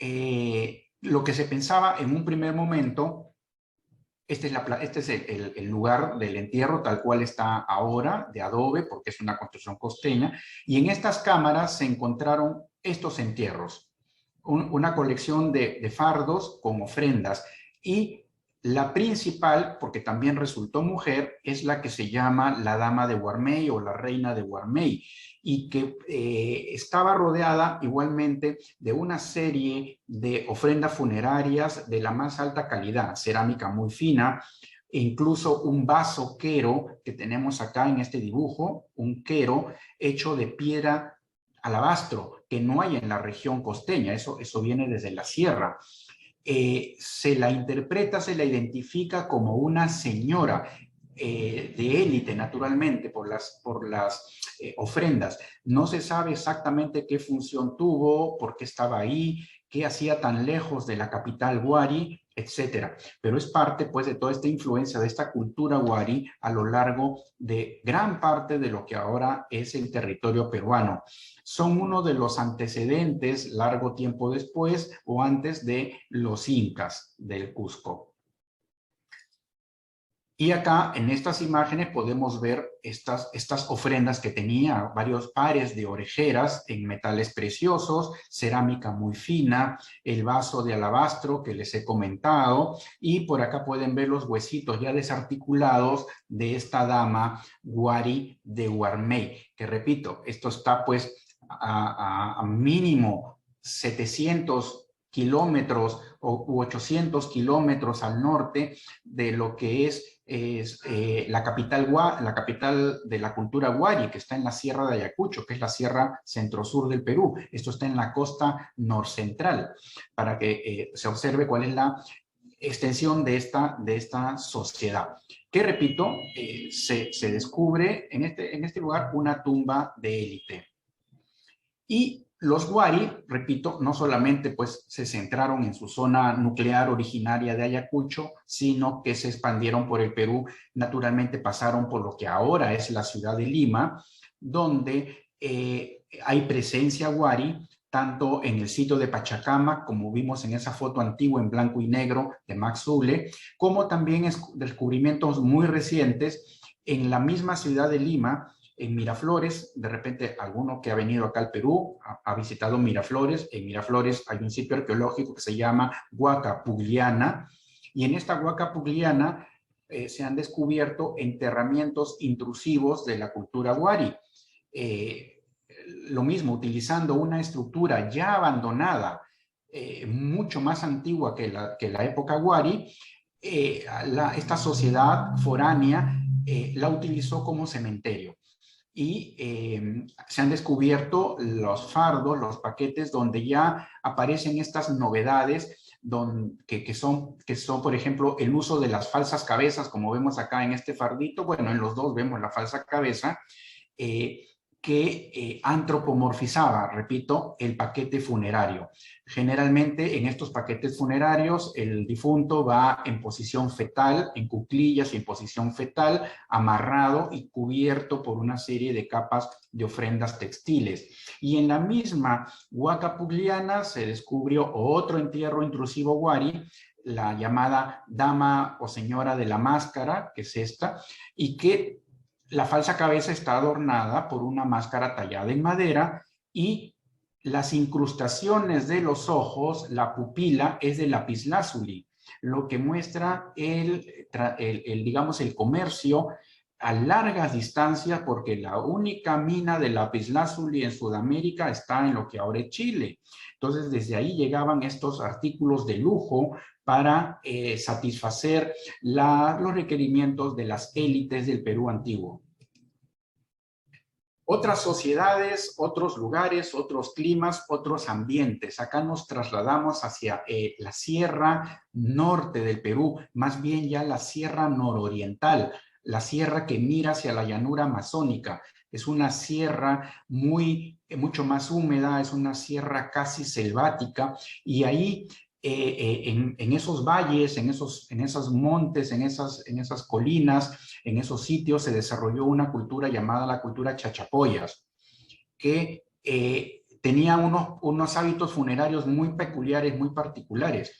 lo que se pensaba en un primer momento. Este es el lugar del entierro tal cual está ahora, de adobe, porque es una construcción costeña, y en estas cámaras se encontraron estos entierros, una colección de fardos con ofrendas, y la principal, porque también resultó mujer, es la que se llama la Dama de Guarmey o la Reina de Guarmey, y que estaba rodeada igualmente de una serie de ofrendas funerarias de la más alta calidad, cerámica muy fina, e incluso un vaso quero que tenemos acá en este dibujo, un quero hecho de piedra alabastro, que no hay en la región costeña, eso viene desde la sierra. Se la interpreta, se la identifica como una señora. de élite, naturalmente, por las ofrendas. No se sabe exactamente qué función tuvo, por qué estaba ahí, qué hacía tan lejos de la capital Wari, etcétera. Pero es parte, pues, de toda esta influencia de esta cultura Wari a lo largo de gran parte de lo que ahora es el territorio peruano. Son uno de los antecedentes, largo tiempo después o antes de los incas del Cusco. Y acá en estas imágenes podemos ver estas ofrendas que tenía, varios pares de orejeras en metales preciosos, cerámica muy fina, el vaso de alabastro que les he comentado, y por acá pueden ver los huesitos ya desarticulados de esta dama Wari de Huarmey, que repito, esto está pues a mínimo 700 kilómetros u 800 kilómetros al norte de lo que es la capital de la cultura Wari, que está en la Sierra de Ayacucho, que es la sierra centro-sur del Perú. Esto está en la costa norcentral, para que se observe cuál es la extensión de esta sociedad. Que repito, se descubre en este lugar una tumba de élite. Y los Wari, repito, no solamente pues se centraron en su zona nuclear originaria de Ayacucho, sino que se expandieron por el Perú, naturalmente pasaron por lo que ahora es la ciudad de Lima, donde hay presencia Wari, tanto en el sitio de Pachacama, como vimos en esa foto antigua en blanco y negro de Max Zule, como también descubrimientos muy recientes en la misma ciudad de Lima, en Miraflores. De repente alguno que ha venido acá al Perú ha visitado Miraflores. En Miraflores hay un sitio arqueológico que se llama Huaca Pugliana, y en esta Huaca Pugliana se han descubierto enterramientos intrusivos de la cultura Wari. Lo mismo, utilizando una estructura ya abandonada, mucho más antigua que la época Wari, esta sociedad foránea la utilizó como cementerio. Y se han descubierto los fardos, los paquetes donde ya aparecen estas novedades que son, por ejemplo, el uso de las falsas cabezas, como vemos acá en este fardito. Bueno, en los dos vemos la falsa cabeza, que antropomorfizaba, repito, el paquete funerario. Generalmente en estos paquetes funerarios el difunto va en posición fetal, en cuclillas y en posición fetal, amarrado y cubierto por una serie de capas de ofrendas textiles. Y en la misma Huaca Pugliana se descubrió otro entierro intrusivo Wari, la llamada dama o señora de la máscara, que es esta, y que la falsa cabeza está adornada por una máscara tallada en madera, y las incrustaciones de los ojos, la pupila, es de lapislázuli, lo que muestra digamos, el comercio a largas distancias, porque la única mina de lapislázuli en Sudamérica está en lo que ahora es Chile. Entonces, desde ahí llegaban estos artículos de lujo para satisfacer los requerimientos de las élites del Perú antiguo. Otras sociedades, otros lugares, otros climas, otros ambientes. Acá nos trasladamos hacia la sierra norte del Perú, más bien ya la sierra nororiental, la sierra que mira hacia la llanura amazónica. Es una sierra mucho más húmeda, es una sierra casi selvática, y ahí en esos valles, en esos montes, en esas colinas, en esos sitios se desarrolló una cultura llamada la cultura chachapoyas, que tenía unos hábitos funerarios muy peculiares, muy particulares.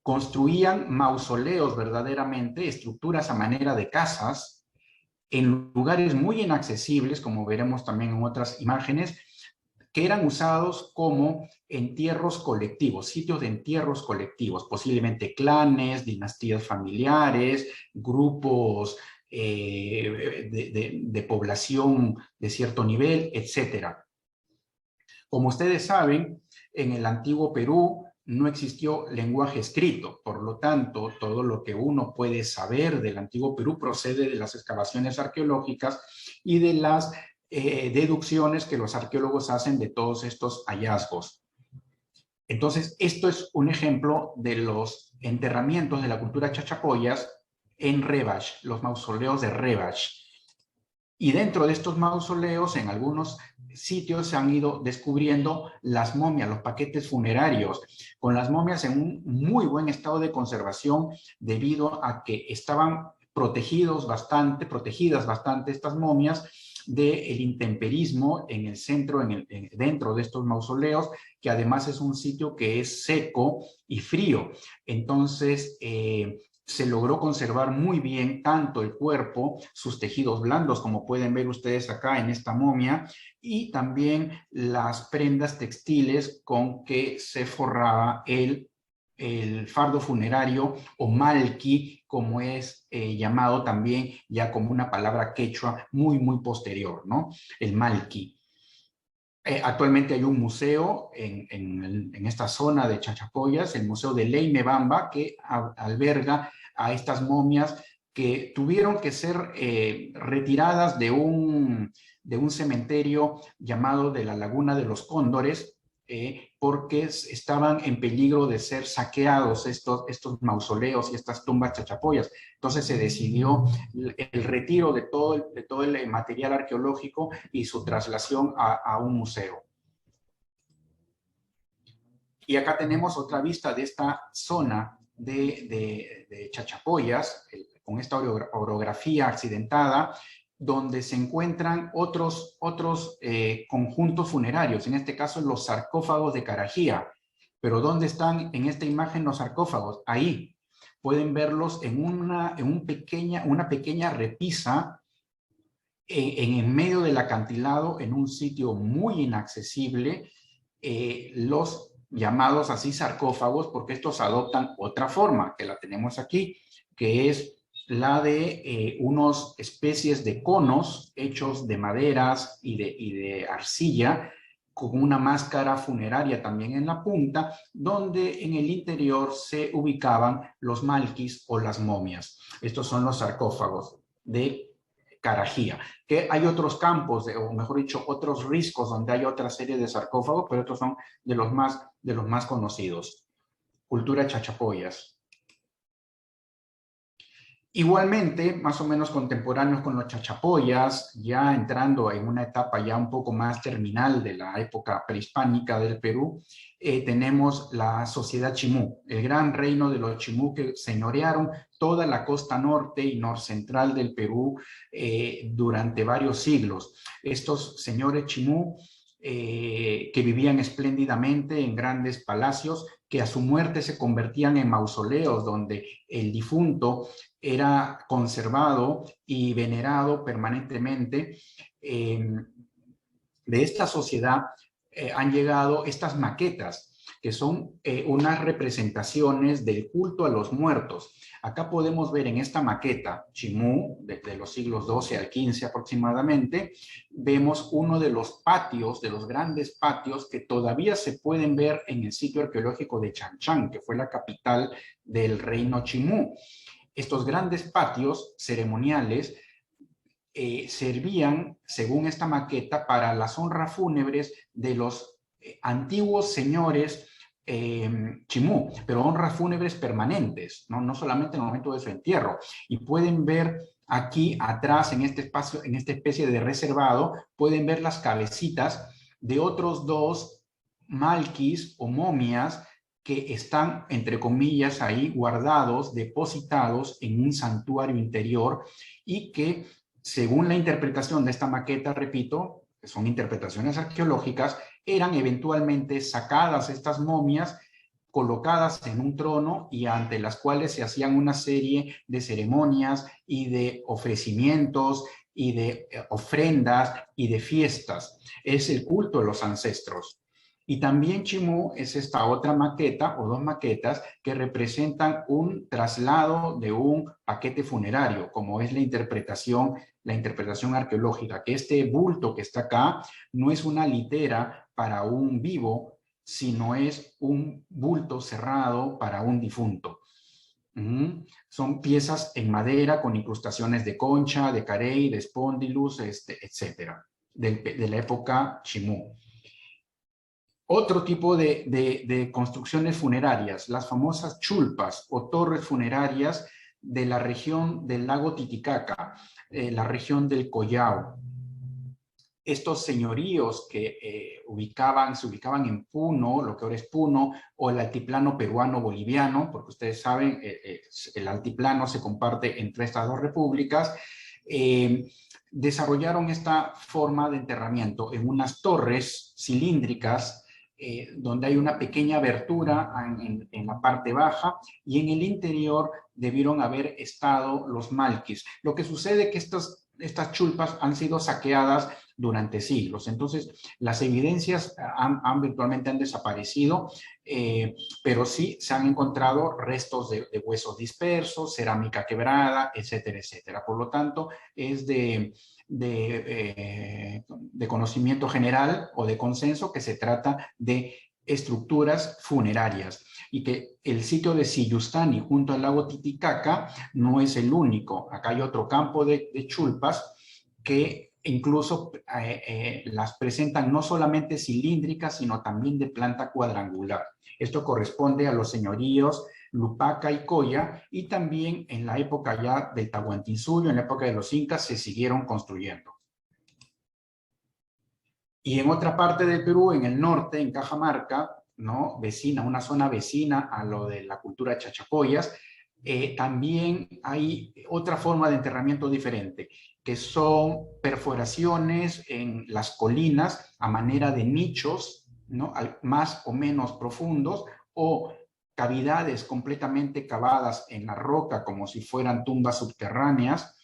Construían mausoleos verdaderamente, estructuras a manera de casas, en lugares muy inaccesibles, como veremos también en otras imágenes, que eran usados como entierros colectivos, sitios de entierros colectivos, posiblemente clanes, dinastías familiares, grupos de población de cierto nivel, etc. Como ustedes saben, en el antiguo Perú no existió lenguaje escrito, por lo tanto, todo lo que uno puede saber del antiguo Perú procede de las excavaciones arqueológicas y de las deducciones que los arqueólogos hacen de todos estos hallazgos. Entonces, esto es un ejemplo de los enterramientos de la cultura chachapoyas en Rebach, los mausoleos de Rebach. Y dentro de estos mausoleos, en algunos sitios se han ido descubriendo las momias, los paquetes funerarios, con las momias en un muy buen estado de conservación debido a que estaban protegidas bastante estas momias del intemperismo en el centro, dentro de estos mausoleos, que además es un sitio que es seco y frío. Entonces, se logró conservar muy bien tanto el cuerpo, sus tejidos blandos, como pueden ver ustedes acá en esta momia, y también las prendas textiles con que se forraba el fardo funerario o malqui, como es llamado también ya como una palabra quechua muy posterior, ¿no? El malqui. Actualmente hay un museo en esta zona de Chachapoyas, el Museo de Leimebamba, que alberga a estas momias que tuvieron que ser retiradas de un cementerio llamado de la Laguna de los Cóndores, porque estaban en peligro de ser saqueados estos mausoleos y estas tumbas chachapoyas. Entonces se decidió el retiro de todo el material arqueológico y su traslación a un museo. Y acá tenemos otra vista de esta zona de Chachapoyas, con esta orografía accidentada, donde se encuentran otros conjuntos funerarios, en este caso los sarcófagos de Carajía. Pero ¿dónde están en esta imagen los sarcófagos? Ahí. Pueden verlos en una pequeña repisa en medio del acantilado, en un sitio muy inaccesible, los llamados así sarcófagos, porque estos adoptan otra forma, que la tenemos aquí, que es la de unas especies de conos hechos de maderas y de arcilla, con una máscara funeraria también en la punta, donde en el interior se ubicaban los malquis o las momias. Estos son los sarcófagos de Carajía, que hay otros campos, o mejor dicho, otros riscos donde hay otra serie de sarcófagos, pero estos son de los más conocidos. Cultura Chachapoyas. Igualmente, más o menos contemporáneos con los chachapoyas, ya entrando en una etapa ya un poco más terminal de la época prehispánica del Perú, tenemos la sociedad chimú, el gran reino de los chimú que señorearon toda la costa norte y norcentral del Perú durante varios siglos. Estos señores chimú que vivían espléndidamente en grandes palacios, que a su muerte se convertían en mausoleos donde el difunto era conservado y venerado permanentemente. De esta sociedad han llegado estas maquetas, que son unas representaciones del culto a los muertos. Acá podemos ver en esta maqueta, Chimú, desde los siglos XII al XV aproximadamente, vemos uno de los patios, de los grandes patios que todavía se pueden ver en el sitio arqueológico de Chanchán, que fue la capital del reino Chimú. Estos grandes patios ceremoniales servían, según esta maqueta, para las honras fúnebres de los antiguos señores chimú, pero honras fúnebres permanentes, no solamente en el momento de su entierro. Y pueden ver aquí atrás, en este espacio, en esta especie de reservado, pueden ver las cabecitas de otros dos malquis o momias que están, entre comillas, ahí guardados, depositados en un santuario interior y que, según la interpretación de esta maqueta, repito, que son interpretaciones arqueológicas, eran eventualmente sacadas estas momias, colocadas en un trono y ante las cuales se hacían una serie de ceremonias y de ofrecimientos y de ofrendas y de fiestas. Es el culto de los ancestros. Y también Chimú es esta otra maqueta o dos maquetas que representan un traslado de un paquete funerario, como es la interpretación arqueológica, que este bulto que está acá no es una litera para un vivo, sino es un bulto cerrado para un difunto. Son piezas en madera con incrustaciones de concha, de carey, de espondilus, etcétera, de la época Chimú. Otro tipo de construcciones funerarias, las famosas chulpas o torres funerarias de la región del lago Titicaca, la región del Collao. Estos señoríos que se ubicaban en Puno, lo que ahora es Puno, o el altiplano peruano-boliviano, porque ustedes saben, el altiplano se comparte entre estas dos repúblicas, desarrollaron esta forma de enterramiento en unas torres cilíndricas, donde hay una pequeña abertura en la parte baja, y en el interior debieron haber estado los malquis. Lo que sucede es que estas chulpas han sido saqueadas durante siglos. Entonces, las evidencias virtualmente han desaparecido, pero sí se han encontrado restos de huesos dispersos, cerámica quebrada, etcétera, etcétera. Por lo tanto, es de conocimiento general o de consenso que se trata de estructuras funerarias y que el sitio de Sillustani junto al lago Titicaca no es el único. Acá hay otro campo de chulpas que incluso las presentan no solamente cilíndricas, sino también de planta cuadrangular. Esto corresponde a los señoríos Lupaca y Coya, y también en la época ya del Tahuantinsuyo, en la época de los incas, se siguieron construyendo. Y en otra parte del Perú, en el norte, en Cajamarca, ¿no? Una zona vecina a lo de la cultura Chachapoyas, también hay otra forma de enterramiento diferente, que son perforaciones en las colinas a manera de nichos, ¿no? Más o menos profundos, o cavidades completamente cavadas en la roca como si fueran tumbas subterráneas,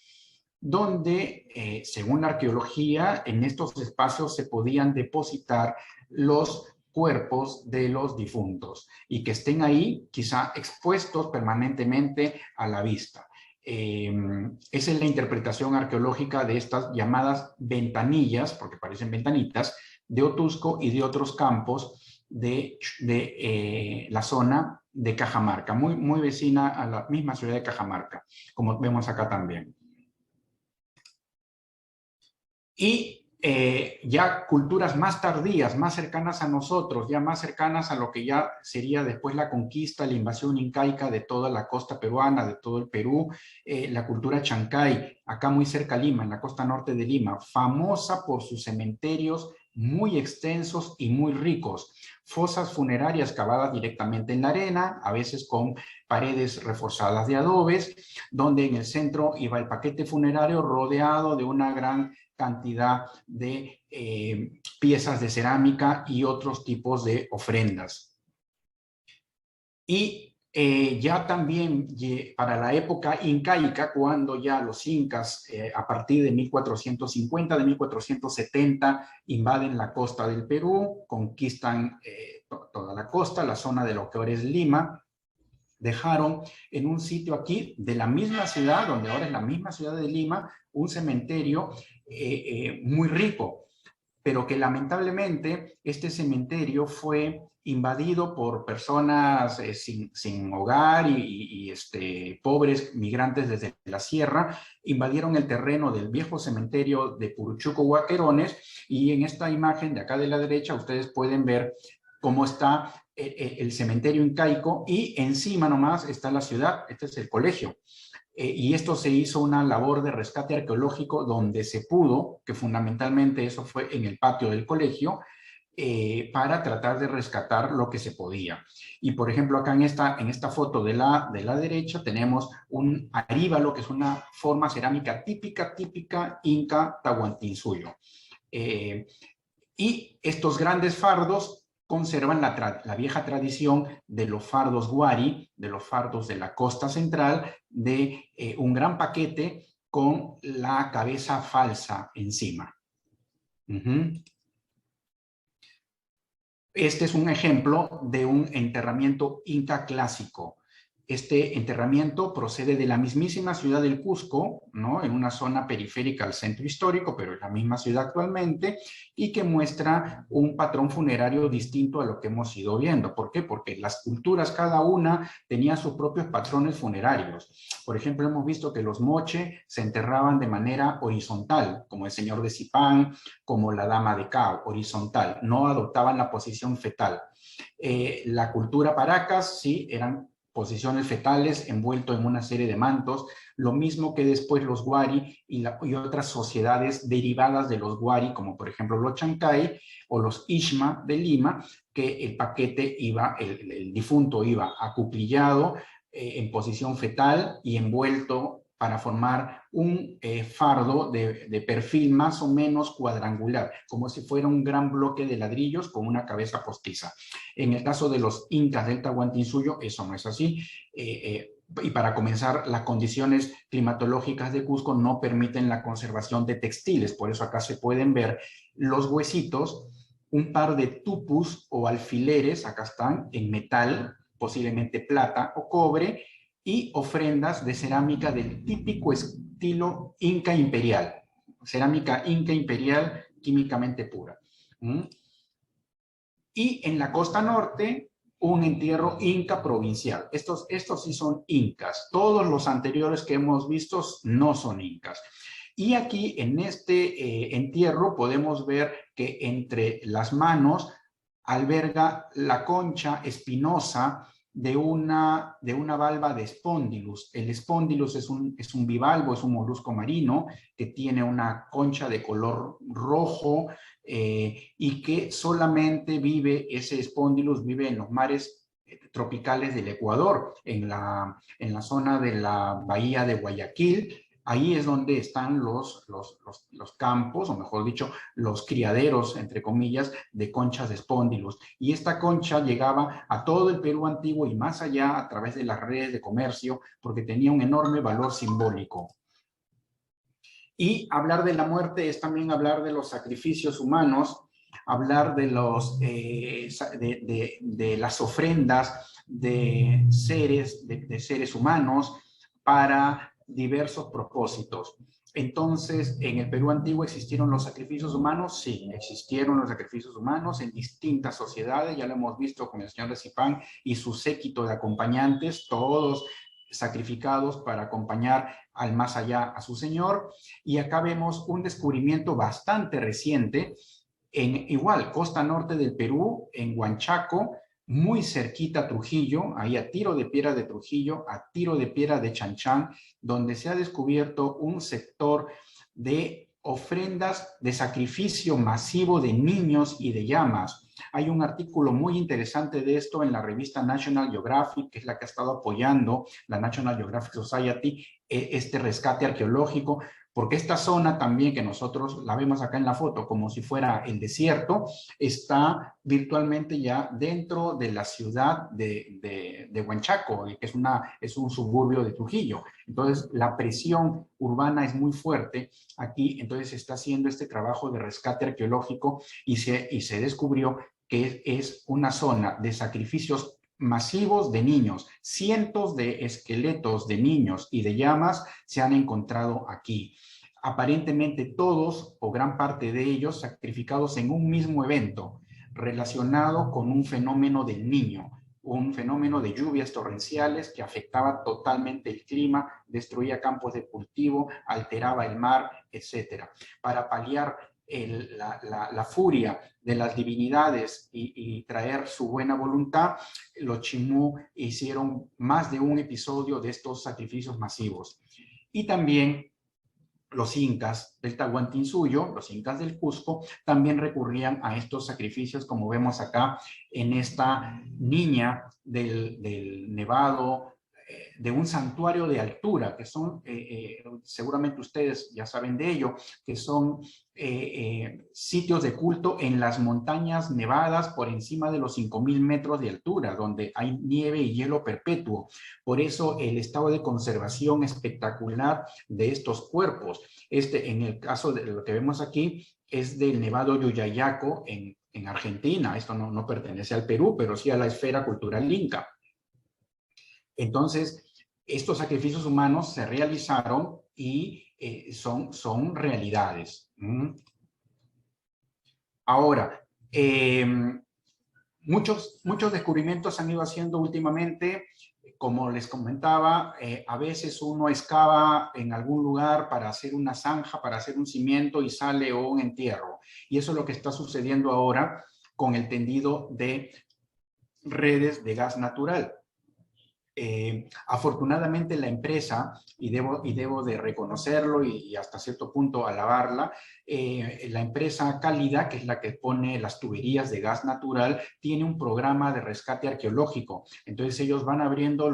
donde, según la arqueología, en estos espacios se podían depositar los cuerpos de los difuntos y que estén ahí quizá expuestos permanentemente a la vista. Esa es la interpretación arqueológica de estas llamadas ventanillas, porque parecen ventanitas, de Otusco y de otros campos de la zona de Cajamarca, muy, muy vecina a la misma ciudad de Cajamarca, como vemos acá también. Y ya culturas más tardías, más cercanas a nosotros, ya más cercanas a lo que ya sería después la conquista, la invasión incaica de toda la costa peruana, de todo el Perú, la cultura chancay, acá muy cerca de Lima, en la costa norte de Lima, famosa por sus cementerios muy extensos y muy ricos, fosas funerarias cavadas directamente en la arena, a veces con paredes reforzadas de adobes, donde en el centro iba el paquete funerario rodeado de una gran cantidad de piezas de cerámica y otros tipos de ofrendas. Y ya también para la época incaica, cuando ya los incas a partir de 1450, de 1470, invaden la costa del Perú, conquistan toda la costa, la zona de lo que ahora es Lima, dejaron en un sitio aquí de la misma ciudad, donde ahora es la misma ciudad de Lima, un cementerio muy rico, pero que lamentablemente este cementerio fue invadido por personas sin hogar y pobres migrantes desde la sierra, invadieron el terreno del viejo cementerio de Puruchuco Huaquerones, y en esta imagen de acá de la derecha ustedes pueden ver cómo está el cementerio incaico, y encima nomás está la ciudad, este es el colegio. Y esto se hizo una labor de rescate arqueológico donde se pudo, que fundamentalmente eso fue en el patio del colegio, para tratar de rescatar lo que se podía. Y por ejemplo, acá en esta foto de la derecha tenemos un aríbalo, que es una forma cerámica típica inca Tahuantinsuyo. Y estos grandes fardos conservan la vieja tradición de los fardos guari, de los fardos de la costa central, de un gran paquete con la cabeza falsa encima. Este es un ejemplo de un enterramiento inca clásico. Este enterramiento procede de la mismísima ciudad del Cusco, ¿no? En una zona periférica al centro histórico, pero es la misma ciudad actualmente, y que muestra un patrón funerario distinto a lo que hemos ido viendo. ¿Por qué? Porque las culturas, cada una, tenía sus propios patrones funerarios. Por ejemplo, hemos visto que los moche se enterraban de manera horizontal, como el señor de Zipán, como la dama de Cao, horizontal, no adoptaban la posición fetal. La cultura Paracas, sí, eran posiciones fetales, envuelto en una serie de mantos, lo mismo que después los Wari y otras sociedades derivadas de los Wari, como por ejemplo los Chancay o los Ishma de Lima, que el paquete iba, el difunto iba acuclillado en posición fetal y envuelto para formar un fardo de perfil más o menos cuadrangular, como si fuera un gran bloque de ladrillos con una cabeza postiza. En el caso de los incas del Tahuantinsuyo, eso no es así. Y para comenzar, las condiciones climatológicas de Cusco no permiten la conservación de textiles, por eso acá se pueden ver los huesitos, un par de tupus o alfileres, acá están, en metal, posiblemente plata o cobre, y ofrendas de cerámica del típico estilo inca imperial, cerámica inca imperial químicamente pura. Y en la costa norte, un entierro inca provincial. Estos sí son incas. Todos los anteriores que hemos visto no son incas. Y aquí en este entierro podemos ver que entre las manos alberga la concha espinosa de una valva de Spondylus. El Spondylus es un bivalvo, es un molusco marino que tiene una concha de color rojo y que solamente vive, ese Spondylus vive en los mares tropicales del Ecuador, en la zona de la bahía de Guayaquil. Ahí es donde están los campos, o mejor dicho, los criaderos, entre comillas, de conchas de Spondylus. Y esta concha llegaba a todo el Perú antiguo y más allá a través de las redes de comercio, porque tenía un enorme valor simbólico. Y hablar de la muerte es también hablar de los sacrificios humanos, hablar de las ofrendas de seres humanos para diversos propósitos. Entonces, ¿en el Perú antiguo existieron los sacrificios humanos? Sí, existieron los sacrificios humanos en distintas sociedades, ya lo hemos visto con el señor de Zipán y su séquito de acompañantes, todos sacrificados para acompañar al más allá a su señor. Y acá vemos un descubrimiento bastante reciente en igual costa norte del Perú, en Huanchaco, muy cerquita a Trujillo, ahí a tiro de piedra de Trujillo, a tiro de piedra de Chanchán, donde se ha descubierto un sector de ofrendas de sacrificio masivo de niños y de llamas. Hay un artículo muy interesante de esto en la revista National Geographic, que es la que ha estado apoyando la National Geographic Society, este rescate arqueológico, porque esta zona también que nosotros la vemos acá en la foto como si fuera el desierto, está virtualmente ya dentro de la ciudad de Huanchaco, que es un suburbio de Trujillo. Entonces, la presión urbana es muy fuerte aquí, entonces se está haciendo este trabajo de rescate arqueológico y se descubrió que es una zona de sacrificios masivos de niños. Cientos de esqueletos de niños y de llamas se han encontrado aquí. Aparentemente todos o gran parte de ellos sacrificados en un mismo evento relacionado con un fenómeno del Niño, un fenómeno de lluvias torrenciales que afectaba totalmente el clima, destruía campos de cultivo, alteraba el mar, etc. Para paliar la furia de las divinidades y traer su buena voluntad, los Chimú hicieron más de un episodio de estos sacrificios masivos. Y también los incas del Tahuantinsuyo, los incas del Cusco, también recurrían a estos sacrificios, como vemos acá en esta niña del Nevado, de un santuario de altura, que son, seguramente ustedes ya saben de ello, que son sitios de culto en las montañas nevadas por encima de los 5.000 metros de altura, donde hay nieve y hielo perpetuo. Por eso el estado de conservación espectacular de estos cuerpos. En el caso de lo que vemos aquí, es del Nevado Yuyayaco en Argentina. Esto no pertenece al Perú, pero sí a la esfera cultural inca. Entonces, estos sacrificios humanos se realizaron y son realidades. Ahora, muchos descubrimientos han ido haciendo últimamente. Como les comentaba, a veces uno excava en algún lugar para hacer una zanja, para hacer un cimiento y sale un entierro. Y eso es lo que está sucediendo ahora con el tendido de redes de gas natural. Afortunadamente la empresa, y debo de reconocerlo y hasta cierto punto alabarla, la empresa Cálida, que es la que pone las tuberías de gas natural, tiene un programa de rescate arqueológico. Entonces ellos van abriendo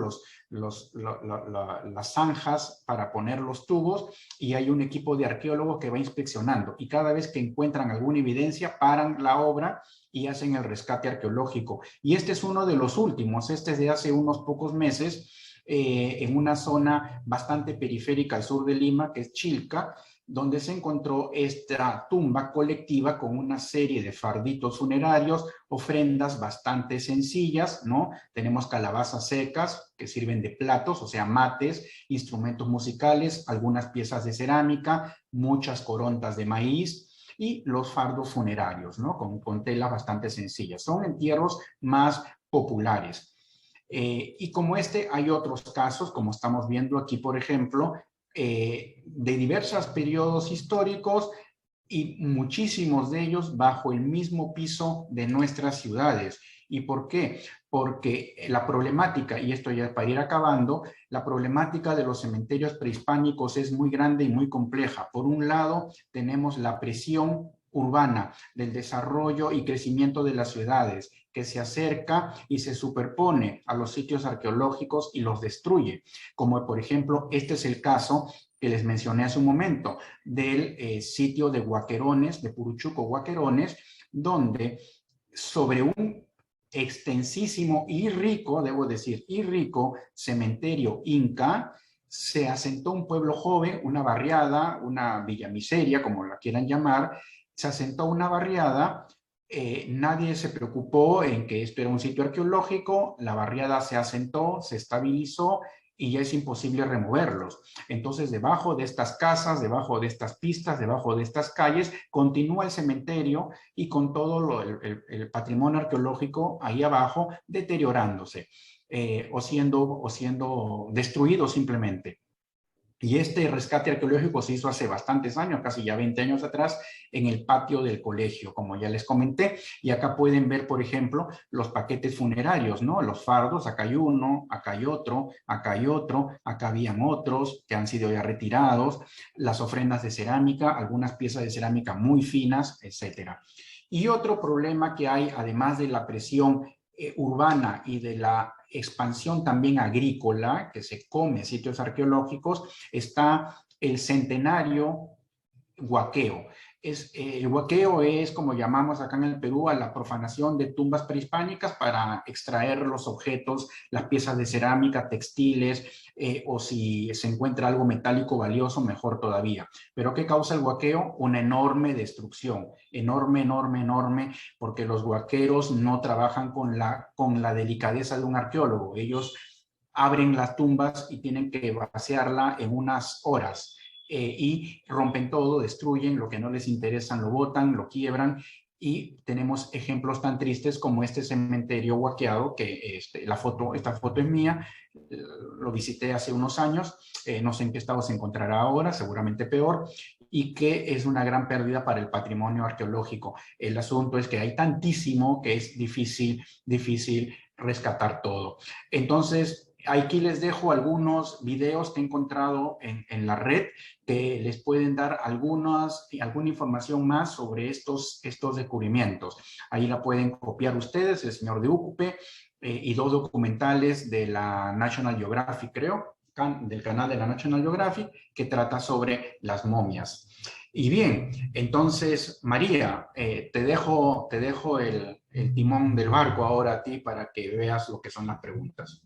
las zanjas para poner los tubos y hay un equipo de arqueólogos que va inspeccionando y cada vez que encuentran alguna evidencia paran la obra y hacen el rescate arqueológico. Y este es uno de los últimos, este es de hace unos pocos meses, en una zona bastante periférica al sur de Lima, que es Chilca, donde se encontró esta tumba colectiva con una serie de farditos funerarios, ofrendas bastante sencillas, ¿no? Tenemos calabazas secas que sirven de platos, o sea, mates, instrumentos musicales, algunas piezas de cerámica, muchas corontas de maíz, y los fardos funerarios, ¿no? Con telas bastante sencillas. Son entierros más populares. Y como este, hay otros casos, como estamos viendo aquí, por ejemplo, de diversos periodos históricos y muchísimos de ellos bajo el mismo piso de nuestras ciudades. ¿Y por qué? Porque la problemática, y esto ya para ir acabando, la problemática de los cementerios prehispánicos es muy grande y muy compleja. Por un lado, tenemos la presión urbana del desarrollo y crecimiento de las ciudades, que se acerca y se superpone a los sitios arqueológicos y los destruye. Como por ejemplo, este es el caso que les mencioné hace un momento, del sitio de Huaquerones, de Puruchuco Huaquerones, donde sobre un extensísimo y rico, debo decir, y rico cementerio inca, se asentó un pueblo joven, una barriada, una villa miseria, como la quieran llamar, se asentó una barriada. Nadie se preocupó en que esto era un sitio arqueológico, la barriada se asentó, se estabilizó y ya es imposible removerlos. Entonces, debajo de estas casas, debajo de estas pistas, debajo de estas calles, continúa el cementerio y con todo el patrimonio arqueológico ahí abajo deteriorándose o siendo destruido simplemente. Y este rescate arqueológico se hizo hace bastantes años, casi ya 20 años atrás, en el patio del colegio, como ya les comenté. Y acá pueden ver, por ejemplo, los paquetes funerarios, ¿no? Los fardos, acá hay uno, acá hay otro, acá hay otro, acá habían otros que han sido ya retirados, las ofrendas de cerámica, algunas piezas de cerámica muy finas, etcétera. Y otro problema que hay, además de la presión urbana y de la expansión también agrícola, que se come sitios arqueológicos, está el centenario huaqueo. El huaqueo es, como llamamos acá en el Perú, a la profanación de tumbas prehispánicas para extraer los objetos, las piezas de cerámica, textiles, o si se encuentra algo metálico valioso, mejor todavía. ¿Pero qué causa el huaqueo? Una enorme destrucción, enorme, enorme, enorme, porque los huaqueros no trabajan con la delicadeza de un arqueólogo. Ellos abren las tumbas y tienen que vaciarla en unas horas. Y rompen todo, destruyen, lo que no les interesa lo botan, lo quiebran, y tenemos ejemplos tan tristes como este cementerio huaqueado, que esta foto es mía, lo visité hace unos años, no sé en qué estado se encontrará ahora, seguramente peor, y que es una gran pérdida para el patrimonio arqueológico. El asunto es que hay tantísimo que es difícil rescatar todo. Entonces, aquí les dejo algunos videos que he encontrado en la red que les pueden dar alguna información más sobre estos descubrimientos. Ahí la pueden copiar ustedes, el señor de Úcupe, y dos documentales de la National Geographic, creo, del canal de la National Geographic, que trata sobre las momias. Y bien, entonces, María, te dejo el timón del barco ahora a ti para que veas lo que son las preguntas.